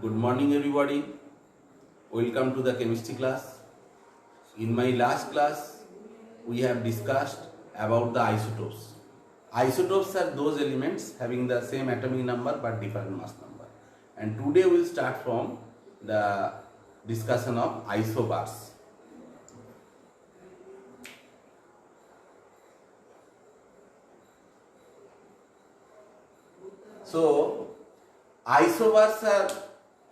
Good morning everybody. Welcome to the chemistry class. In my last class, we have discussed about the isotopes. Isotopes are those elements having the same atomic number but different mass number. And today we will start from the discussion of isobars. So, isobars are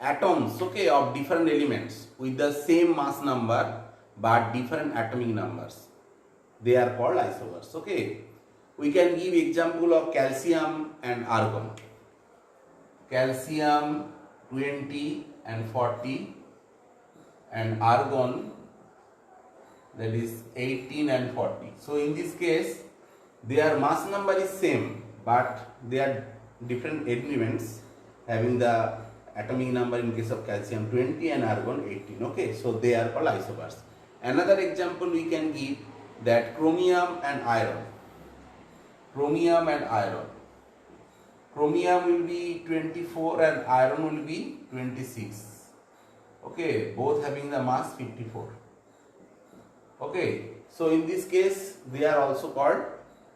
atoms, okay, of different elements with the same mass number but different atomic numbers. They are called isobars, okay. We can give example of calcium and argon. Calcium 20 and 40 and argon, that is 18 and 40. So in this case their mass number is same but they are different elements having the atomic number in case of calcium 20 and argon 18, okay. So they are called isobars. Another example we can give that chromium and iron. Chromium and iron. Chromium will be 24 and iron will be 26. Okay, both having the mass 54. Okay, so in this case they are also called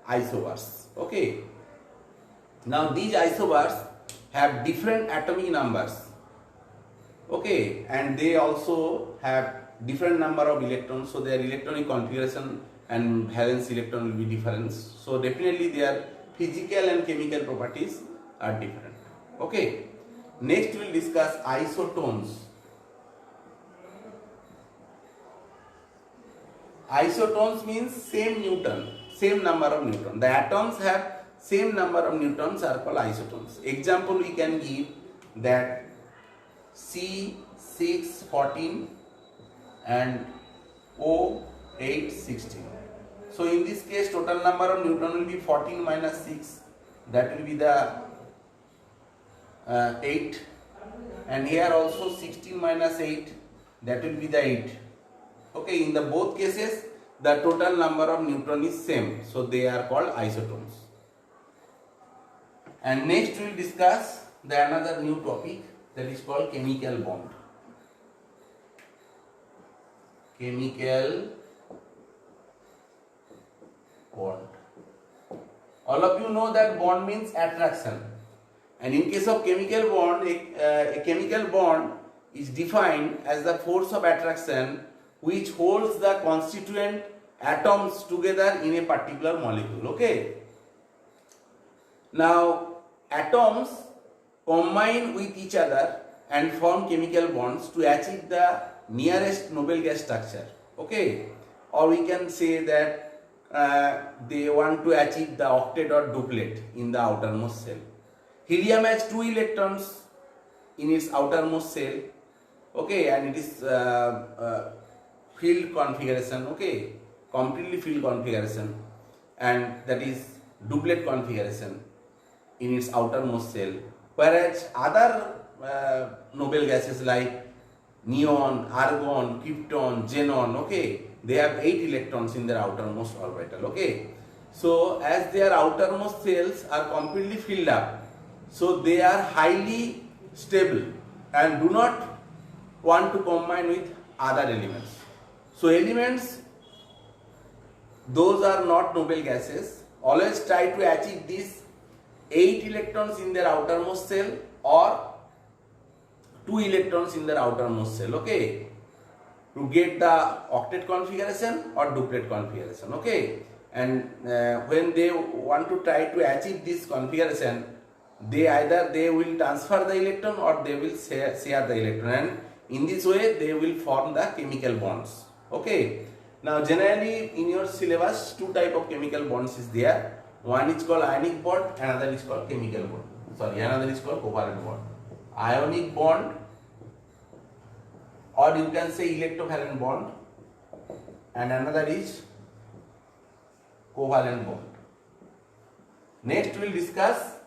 isobars. Okay. Now these isobars have different atomic numbers. Okay, and they also have different number of electrons, so their electronic configuration and valence electron will be different. So definitely their physical and chemical properties are different. Okay. Next we will discuss isotones. Isotones means same Newton, same number of Newton. The atoms have same number of Newtons are called isotones. Example we can give that C614 and O816. So in this case total number of Newton will be 14 minus 6, that will be the 8, and here also 16 minus 8, that will be the 8. Okay, in the both cases the total number of Newton is same, so they are called isotones. And next we will discuss the another new topic that is called chemical bond. Chemical bond. All of you know that bond means attraction, and in case of chemical bond, a chemical bond is defined as the force of attraction which holds the constituent atoms together in a particular molecule. Okay. Now atoms combine with each other and form chemical bonds to achieve the nearest noble gas structure. Okay, or we can say that they want to achieve the octet or duplet in the outermost shell. Helium has 2 electrons in its outermost shell, okay, and it is field configuration, okay, completely field configuration, and that is duplet configuration in its outermost shell, whereas other noble gases like neon, argon, krypton, xenon, okay, they have 8 electrons in their outermost orbital. Okay, so as their outermost shells are completely filled up, so they are highly stable and do not want to combine with other elements. So elements, those are not noble gases, always try to achieve this 8 electrons in their outermost shell or 2 electrons in their outermost shell, okay, to get the octet configuration or duplet configuration. Okay, and when they want to try to achieve this configuration, they will transfer the electron or they will share the electron, and in this way they will form the chemical bonds. Okay, now generally in your syllabus 2 type of chemical bonds is there. One is called ionic bond, another is called chemical bond. Another is called covalent bond. Ionic bond, or you can say electrovalent bond, and another is covalent bond. Next we will discuss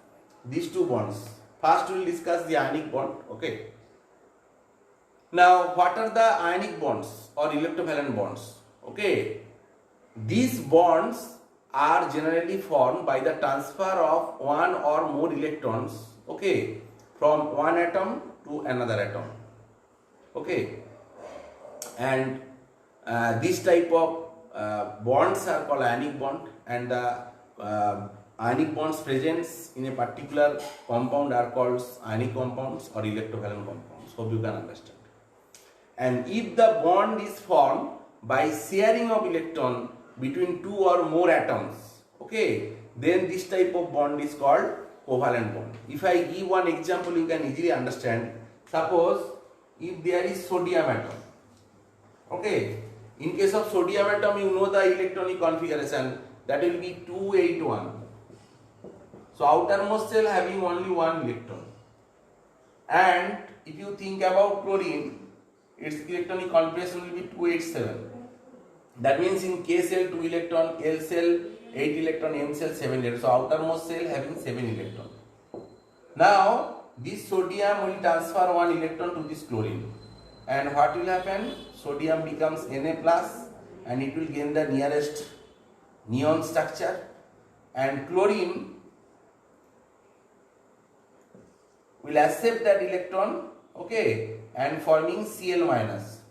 these 2 bonds. First we will discuss the ionic bond. Okay. Now what are the ionic bonds or electrovalent bonds? Okay, these bonds are generally formed by the transfer of one or more electrons, okay, from one atom to another atom. Okay, and this type of bonds are called ionic bond, and the ionic bonds presents in a particular compound are called ionic compounds or electrovalent compounds. Hope you can understand. And if the bond is formed by sharing of electron between two or more atoms, okay, then this type of bond is called covalent bond. If I give one example, you can easily understand. Suppose if there is sodium atom, okay, in case of sodium atom, you know the electronic configuration, that will be 281. So outermost shell having only one electron. And if you think about chlorine, its electronic configuration will be 287. That means in K cell 2 electron, L cell 8 electron, M cell 7 electron. So outermost cell having 7 electron. Now this sodium will transfer 1 electron to this chlorine. And what will happen? Sodium becomes Na plus and it will gain the nearest neon structure, and chlorine will accept that electron, okay, and forming Cl minus,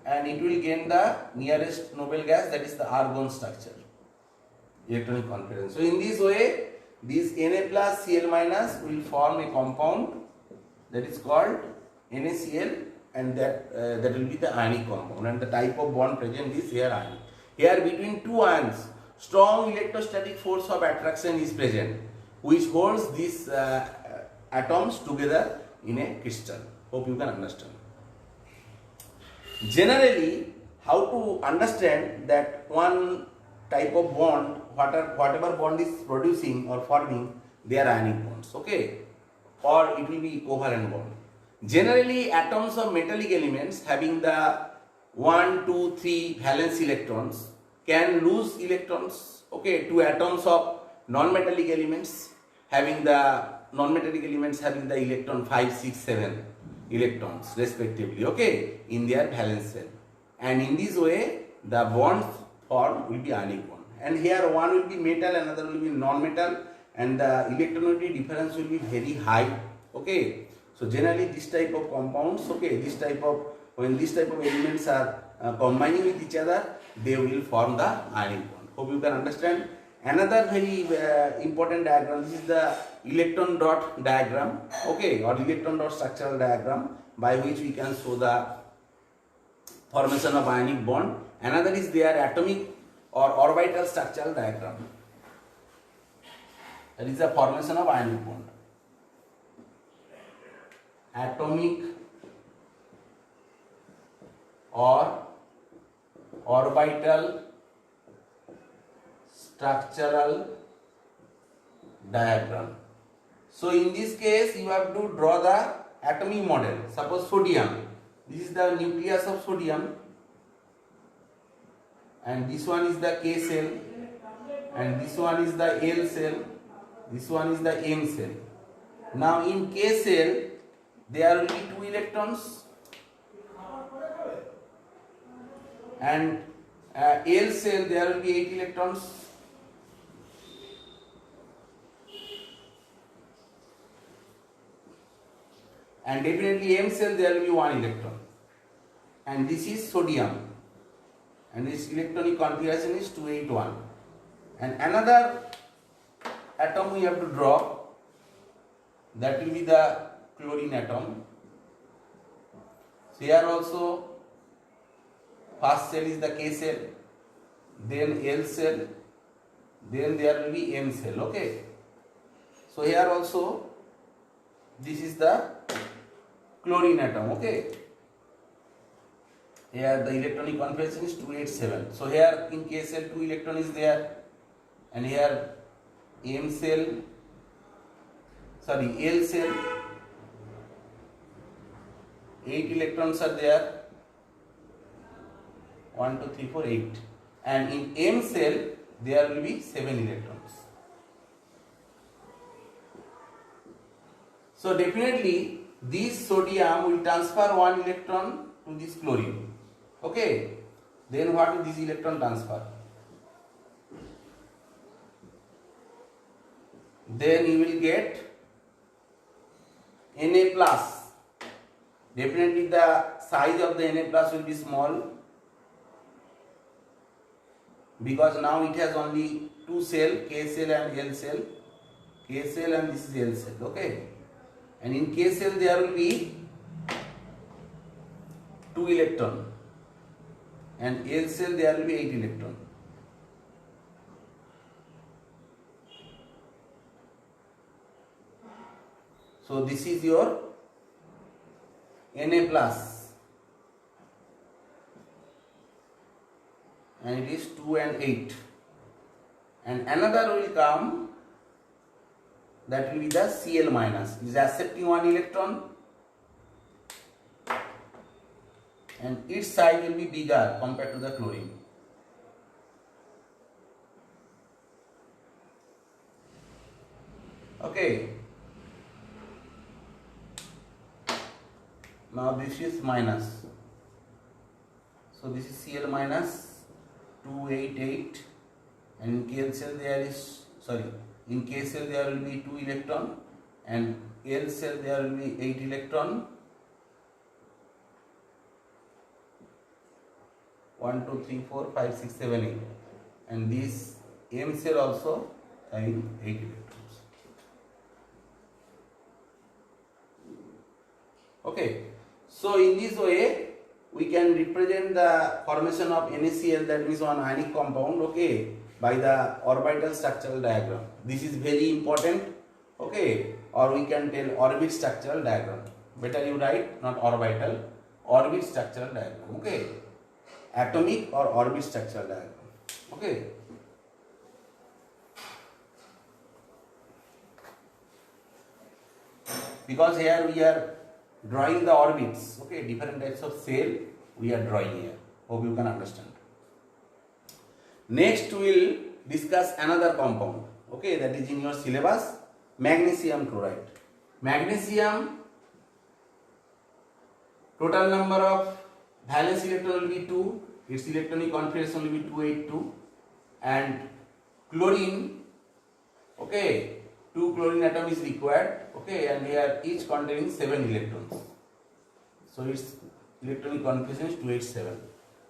and it will gain the nearest noble gas, that is the argon structure, electronic configuration. So in this way, this Na plus Cl minus will form a compound that is called NaCl, and that will be the ionic compound, and the type of bond present is here ionic. Here between two ions, strong electrostatic force of attraction is present, which holds these atoms together in a crystal. Hope you can understand. Generally, how to understand that one type of bond, whatever bond is producing or forming, they are ionic bonds, okay, or it will be covalent bond. Generally, atoms of metallic elements having the 1, 2, 3 valence electrons can lose electrons, okay, to atoms of non-metallic elements having the electron 5, 6, 7 electrons respectively, okay, in their valence shell. And in this way, the bonds formed will be ionic bond. And here one will be metal, another will be non-metal, and the electronegativity difference will be very high, okay. So generally this type of compounds, okay, when this type of elements are combining with each other, they will form the ionic bond. Hope you can understand. Another very important diagram, this is the electron dot diagram, okay, or electron dot structural diagram, by which we can show the formation of ionic bond. Another is their atomic or orbital structural diagram. That is the formation of ionic bond. Atomic or orbital structural diagram. So in this case, you have to draw the atomic model. Suppose sodium, this is the nucleus of sodium, and this one is the K cell, and this one is the L cell, this one is the M cell. Now in K cell, there will be 2 electrons, and L cell there will be 8 electrons, and definitely M cell there will be 1 electron, and this is sodium, and this electronic configuration is 281. And another atom we have to draw, that will be the chlorine atom. So here also first cell is the K cell, then L cell, then there will be M cell, okay. So here also this is the chlorine atom, okay. Here the electronic configuration is 287. So here in K cell 2 electron is there, and here L cell, 8 electrons are there, 1, 2, 3, 4, 8, and in M cell there will be 7 electrons. So definitely this sodium will transfer 1 electron to this chlorine, okay. Then what will this electron transfer? Then you will get Na plus, definitely the size of the Na plus will be small, because now it has only two cell, K cell and L cell. K cell and this is L cell, okay. And in K cell there will be 2 electron, and L cell there will be 8 electron. So this is your Na plus, and it is 2 and 8. And another will come, that will be the Cl minus. It is accepting 1 electron, and its size will be bigger compared to the chlorine. Okay. Now this is minus. So this is Cl minus 288, and in K cell there is, in K cell there will be 2 electron, and L cell there will be 8 electron. 1, 2, 3, 4, 5, 6, 7, 8, and this M cell also having 8 electrons. Okay, so in this way we can represent the formation of NaCl, that means one ionic compound, okay, by the orbital structural diagram. This is very important, okay, or we can tell orbit structural diagram. Better you write not orbital, orbit structural diagram, okay, atomic or orbit structural diagram, okay. Because here we are drawing the orbits, okay, different types of cell we are drawing here. Hope you can understand. Next we will discuss another compound, okay, that is in your syllabus, magnesium chloride. Magnesium, total number of valence electron will be 2, its electronic configuration will be 282, and chlorine, okay, 2 chlorine atom is required, okay, and here each containing 7 electrons. So its electronic configuration is 287.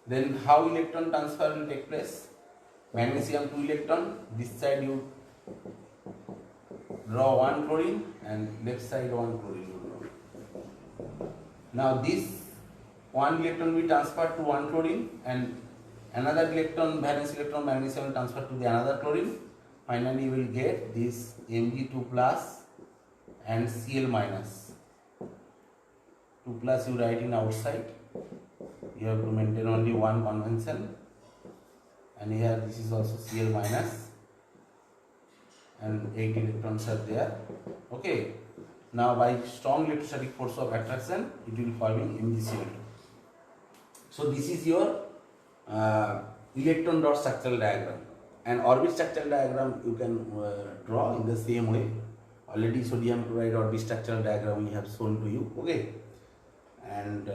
Then how electron transfer will take place? Magnesium 2 electron, this side you draw 1 chlorine and left side 1 chlorine you draw. Now this 1 electron will be transferred to 1 chlorine, and another electron, valence electron magnesium will transfer to the another chlorine. Finally you will get this Mg2 plus and Cl minus. 2 plus you write in outside, you have to maintain only one convention, and here this is also Cl minus, and 8 electrons are there, okay. Now by strong electrostatic force of attraction it will forming MgCl2. So this is your electron dot structural diagram. And orbit structural diagram you can draw in the same way. Already sodium chloride orbit structural diagram we have shown to you, okay. And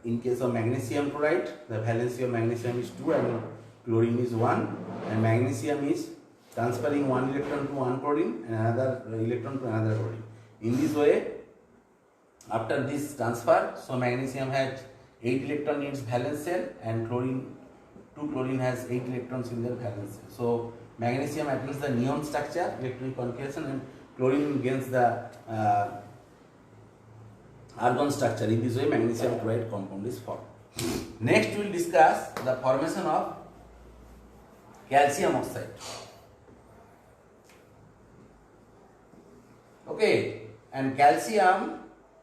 in case of magnesium chloride, the valency of magnesium is 2 and chlorine is 1, and magnesium is transferring 1 electron to 1 chlorine and another electron to another chlorine. In this way, after this transfer, so magnesium has 8 electrons in its valence shell, and chlorine, 2 chlorine has 8 electrons in their valence shell. So magnesium attains the neon structure, electronic configuration, and chlorine gains the argon structure. In this way magnesium chloride compound is formed. Next we will discuss the formation of calcium oxide. Okay, and calcium,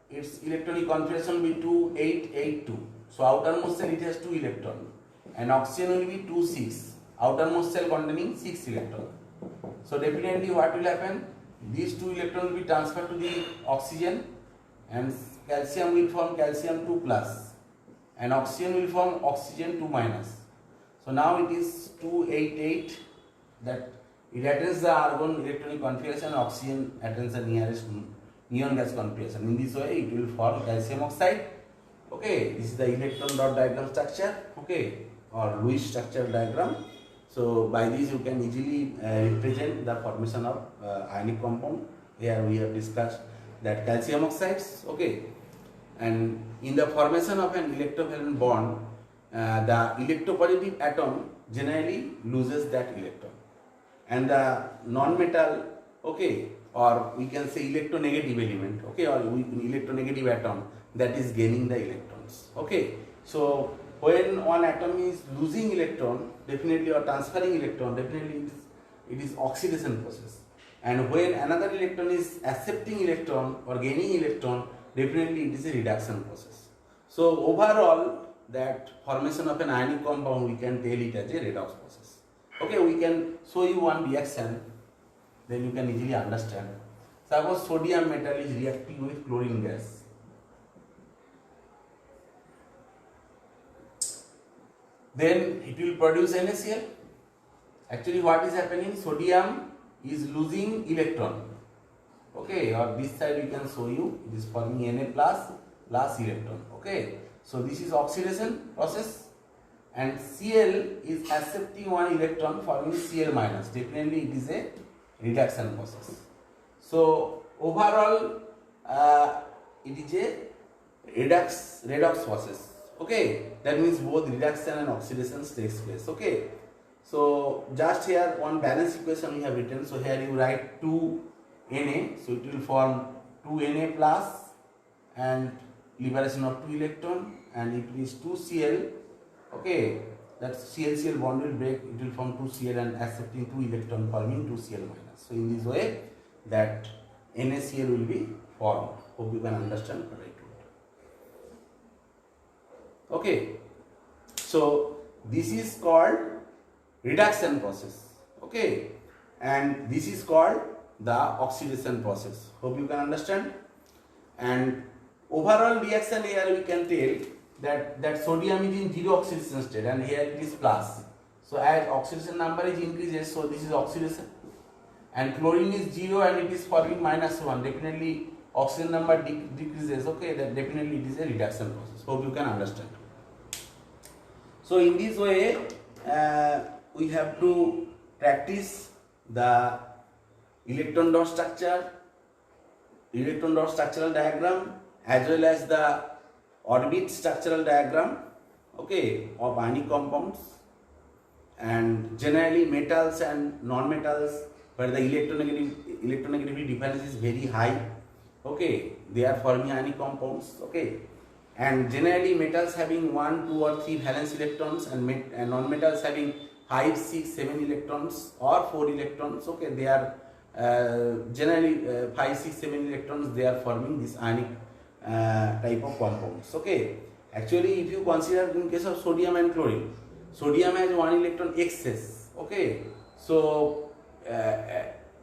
its electronic configuration will be 2, 8, 8, 2. So outermost cell it has 2 electrons, and oxygen will be 2, 6. Outermost cell containing 6 electrons. So definitely what will happen? These 2 electrons will be transferred to the oxygen, and calcium will form calcium 2 plus, and oxygen will form oxygen 2 minus. So now it is 2, 8, 8, that it attains the argon electronic configuration, oxygen attains the nearest neon gas configuration. In this way it will form calcium oxide. Okay, this is the electron dot diagram structure, okay, or Lewis structure diagram. So by this you can easily represent the formation of ionic compound. Here we have discussed that calcium oxides, okay. And in the formation of an electrovalent bond, the electropositive atom generally loses that electron, and the non-metal, okay, or we can say electronegative element, okay, or electronegative atom, that is gaining the electrons, okay. So when one atom is losing electron, definitely, or transferring electron, definitely it is oxidation process. And when another electron is accepting electron or gaining electron, definitely it is a reduction process. So overall, that formation of an ionic compound, we can tell it as a redox process. Okay, we can show you one reaction, then you can easily understand. Suppose sodium metal is reacting with chlorine gas. Then it will produce NaCl. Actually, what is happening? Sodium is losing electron. Okay, or this side we can show you, it is forming Na plus electron. Okay, so this is oxidation process, and Cl is accepting one electron, forming Cl minus. Definitely it is a reduction process. So overall, it is a redox process. Okay, that means both reduction and oxidation takes place. Okay, so just here one balance equation we have written. So here you write 2 Na, so it will form 2 Na plus and liberation of 2 electron, and it is 2 Cl. Okay, that Cl bond will break, it will form 2 Cl and accepting 2 electron, forming 2 Cl minus. So in this way, that NaCl will be formed. Hope you can understand what I told. Okay, so this is called reduction process. Okay, and this is called the oxidation process. Hope you can understand. And overall reaction here we can tell that sodium is in zero oxidation state, and here it is plus. So as oxidation number is increases, so this is oxidation, and chlorine is 0 and it is forming -1. Definitely oxygen number decreases. Okay, that definitely it is a reduction process. Hope you can understand. So in this way, we have to practice the electron dot structure, electron dot structural diagram, as well as the orbit structural diagram, okay, of ionic compounds, and generally metals and non-metals where the electronegativity difference is very high, okay, they are forming ionic compounds, okay. And generally metals having 1, 2 or 3 valence electrons, and non-metals having 5, 6, 7 electrons or 4 electrons, okay, they are generally 5, 6, 7 electrons, they are forming this ionic type of compounds, okay. Actually, if you consider in case of sodium and chlorine, sodium has 1 electron excess, okay. So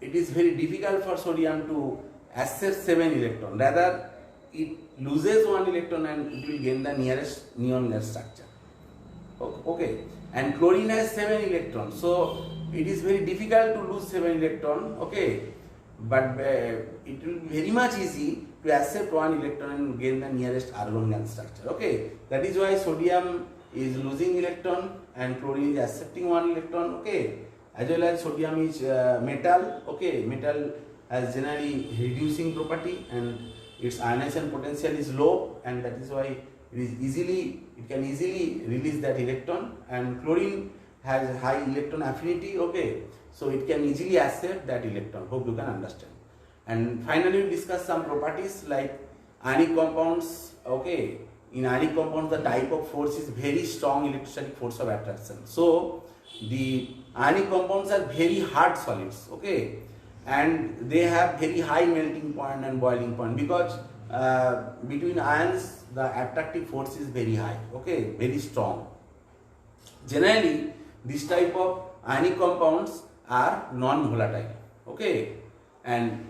it is very difficult for sodium to accept 7 electron, rather it loses 1 electron and it will gain the nearest neon gas structure, okay. And chlorine has 7 electrons, so it is very difficult to lose 7 electron, okay, but it will be very much easy to accept 1 electron and gain the nearest argon gas structure, okay. That is why sodium is losing electron and chlorine is accepting 1 electron, okay. As well as sodium is metal, okay, metal has generally reducing property and its ionization potential is low, and that is why it can easily release that electron, and chlorine has high electron affinity, okay, so it can easily accept that electron. Hope you can understand. And finally we discuss some properties like ionic compounds, okay. In ionic compounds the type of force is very strong electrostatic force of attraction, so the ionic compounds are very hard solids, okay, and they have very high melting point and boiling point, because between ions the attractive force is very high, okay, very strong. Generally this type of ionic compounds are non-volatile, okay, and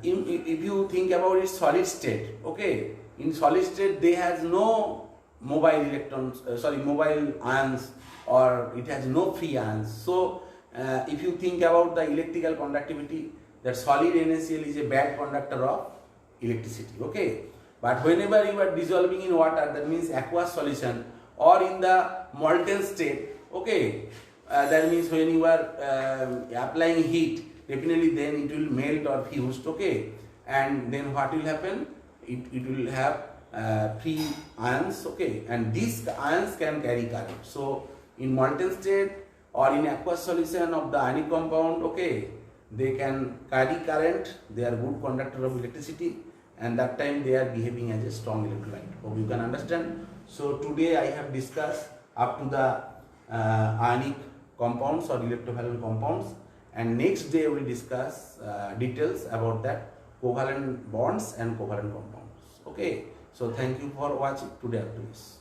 if you think about its solid state, okay, in solid state they has no mobile electrons, mobile ions, or it has no free ions. So if you think about the electrical conductivity, that solid NaCl is a bad conductor of electricity, okay. But whenever you are dissolving in water, that means aqueous solution, or in the molten state, okay, that means when you are applying heat, definitely then it will melt or fused, okay. and then what will happen? It will have free ions, okay, and these ions can carry current. So in molten state or in aqueous solution of the ionic compound, okay, they can carry current, they are good conductor of electricity, and that time they are behaving as a strong electrolyte. Hope you can understand. So today I have discussed up to the ionic compounds or electrovalent compounds, and next day we will discuss details about that covalent bonds and covalent compounds. Okay, so thank you for watching today activities.